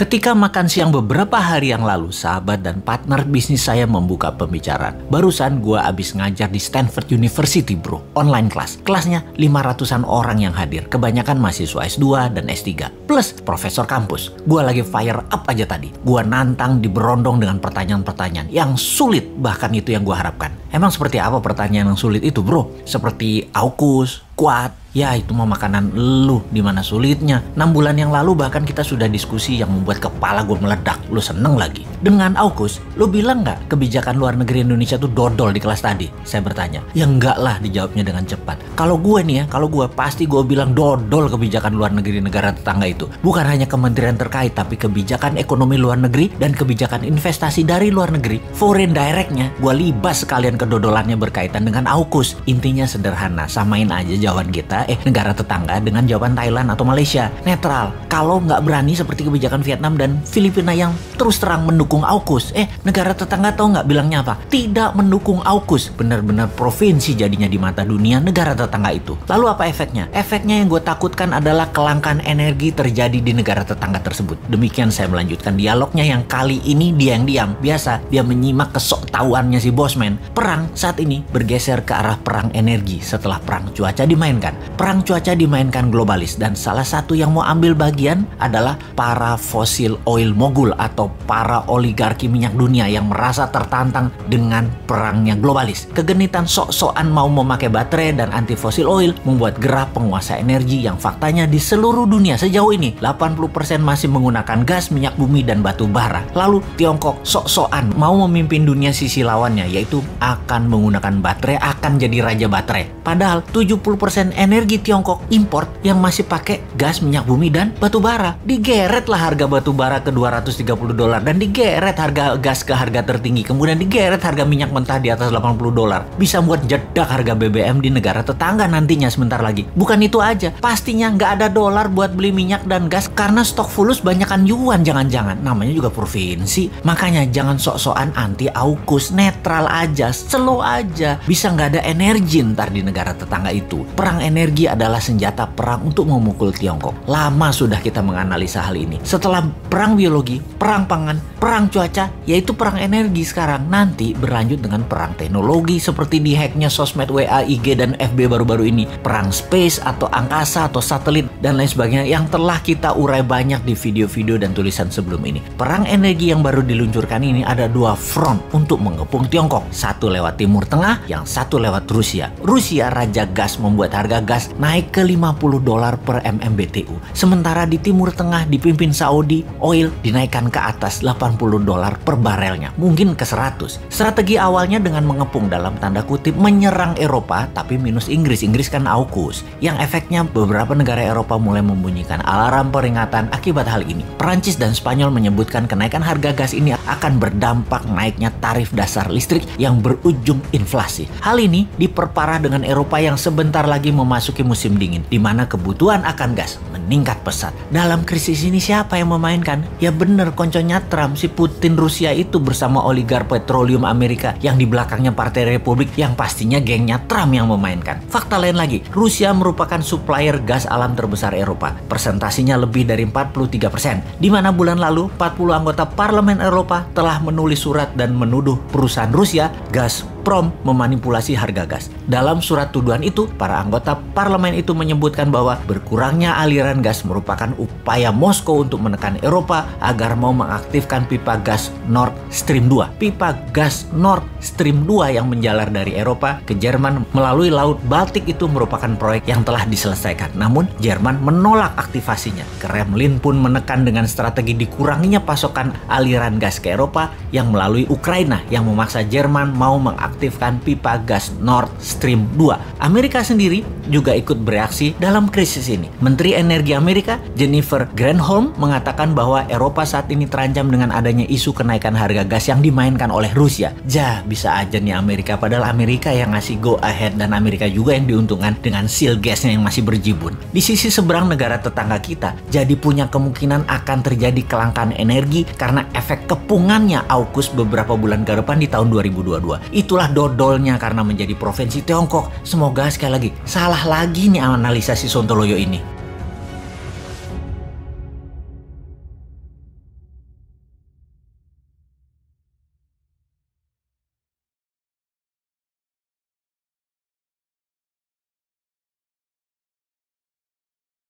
Ketika makan siang beberapa hari yang lalu, sahabat dan partner bisnis saya membuka pembicaraan. Barusan gue abis ngajar di Stanford University bro, online kelas. Kelasnya 500-an orang yang hadir, kebanyakan mahasiswa S2 dan S3, plus profesor kampus. Gue lagi fire up aja tadi. Gue nantang diberondong dengan pertanyaan-pertanyaan yang sulit, bahkan itu yang gue harapkan. Emang seperti apa pertanyaan yang sulit itu bro? Seperti AUKUS, kuat, ya itu mah makanan lu, dimana sulitnya. 6 bulan yang lalu bahkan kita sudah diskusi yang membuat kepala gue meledak. Lu seneng lagi. Dengan AUKUS, lu bilang nggak kebijakan luar negeri Indonesia tuh dodol di kelas tadi? Saya bertanya. Ya enggak lah, dijawabnya dengan cepat. Kalau gue nih ya, kalau gue pasti gue bilang dodol kebijakan luar negeri negara tetangga itu. Bukan hanya kementerian terkait, tapi kebijakan ekonomi luar negeri dan kebijakan investasi dari luar negeri. Foreign directnya, gue libas sekalian kedodolannya berkaitan dengan AUKUS. Intinya sederhana, samain aja jawaban kita, negara tetangga dengan jawaban Thailand atau Malaysia. Netral. Kalau nggak berani seperti kebijakan Vietnam dan Filipina yang terus terang mendukung AUKUS. Negara tetangga tahu nggak bilangnya apa? Tidak mendukung AUKUS. Benar-benar provinsi jadinya di mata dunia negara tetangga itu. Lalu apa efeknya? Efeknya yang gue takutkan adalah kelangkaan energi terjadi di negara tetangga tersebut. Demikian saya melanjutkan dialognya yang kali ini dia yang diam. Biasa dia menyimak kesoktahuannya si bosman. Perang saat ini bergeser ke arah perang energi setelah perang cuaca dimainkan. Perang cuaca dimainkan globalis dan salah satu yang mau ambil bagian adalah para fossil oil mogul atau para oligarki minyak dunia yang merasa tertantang dengan perangnya globalis. Kegenitan sok-sokan mau memakai baterai dan anti fossil oil membuat gerah penguasa energi yang faktanya di seluruh dunia sejauh ini 80% masih menggunakan gas, minyak bumi, dan batu bara. Lalu Tiongkok sok-sokan mau memimpin dunia sisi lawannya, yaitu akan menggunakan baterai, akan jadi raja baterai. Padahal 70% energi Tiongkok import yang masih pakai gas, minyak bumi, dan batu bara. Digeret lah harga batu bara ke $230 dan digeret harga gas ke harga tertinggi, kemudian digeret harga minyak mentah di atas $80. Bisa buat jedak harga BBM di negara tetangga nantinya sebentar lagi. Bukan itu aja, pastinya nggak ada dolar buat beli minyak dan gas karena stok fulus banyakan yuan jangan-jangan. Namanya juga provinsi. Makanya jangan sok-sokan anti AUKUS, netral aja, slow aja. Bisa nggak ada energi ntar di negara tetangga itu. Perang energi adalah senjata perang untuk memukul Tiongkok. Lama sudah kita menganalisa hal ini. Setelah perang biologi, perang pangan, perang cuaca, yaitu perang energi sekarang. Nanti berlanjut dengan perang teknologi seperti dihacknya sosmed WA, IG, dan FB baru-baru ini. Perang space atau angkasa atau satelit dan lain sebagainya yang telah kita urai banyak di video-video dan tulisan sebelum ini. Perang energi yang baru diluncurkan ini ada 2 front untuk mengepung Tiongkok. Satu lewat Timur Tengah, yang satu lewat Rusia. Rusia raja gas membuat harga gas naik ke $50 per MMBTU. Sementara di Timur Tengah dipimpin Saudi, oil dinaikkan ke atas $80 per barelnya. Mungkin ke 100. Strategi awalnya dengan mengepung dalam tanda kutip menyerang Eropa tapi minus Inggris. Inggris kan AUKUS. Yang efeknya beberapa negara Eropa mulai membunyikan alarm peringatan akibat hal ini. Perancis dan Spanyol menyebutkan kenaikan harga gas ini akan berdampak naiknya tarif dasar listrik yang berujung inflasi. Hal ini diperparah dengan Eropa yang sebentar lagi memasuki musim dingin, di mana kebutuhan akan gas meningkat pesat. Dalam krisis ini siapa yang memainkan? Ya bener, konconya Trump, si Putin Rusia itu bersama oligar petroleum Amerika yang di belakangnya Partai Republik yang pastinya gengnya Trump yang memainkan. Fakta lain lagi, Rusia merupakan supplier gas alam terbesar Eropa. Persentasinya lebih dari 43%. Di mana bulan lalu 40 anggota Parlemen Eropa telah menulis surat dan menuduh perusahaan Rusia Gazprom memanipulasi harga gas. Dalam surat tuduhan itu, para anggota parlemen itu menyebutkan bahwa berkurangnya aliran gas merupakan upaya Moskow untuk menekan Eropa agar mau mengaktifkan pipa gas Nord Stream 2. Pipa gas Nord Stream 2 yang menjalar dari Eropa ke Jerman melalui Laut Baltik itu merupakan proyek yang telah diselesaikan. Namun, Jerman menolak aktivasinya. Kremlin pun menekan dengan strategi dikuranginya pasokan aliran gas ke Eropa yang melalui Ukraina yang memaksa Jerman mau mengaktifkan pipa gas Nord Stream 2. Amerika sendiri juga ikut bereaksi dalam krisis ini. Menteri Energi Amerika Jennifer Granholm mengatakan bahwa Eropa saat ini terancam dengan adanya isu kenaikan harga gas yang dimainkan oleh Rusia. Bisa aja nih Amerika, padahal Amerika yang ngasih go ahead dan Amerika juga yang diuntungkan dengan seal gasnya yang masih berjibun. Di sisi seberang negara tetangga kita jadi punya kemungkinan akan terjadi kelangkaan energi karena efek kepungannya AUKUS beberapa bulan ke depan di tahun 2022. Itulah dodolnya karena menjadi provinsi Tiongkok. Semoga sekali lagi salah lagi nih analisa si Sontoloyo ini.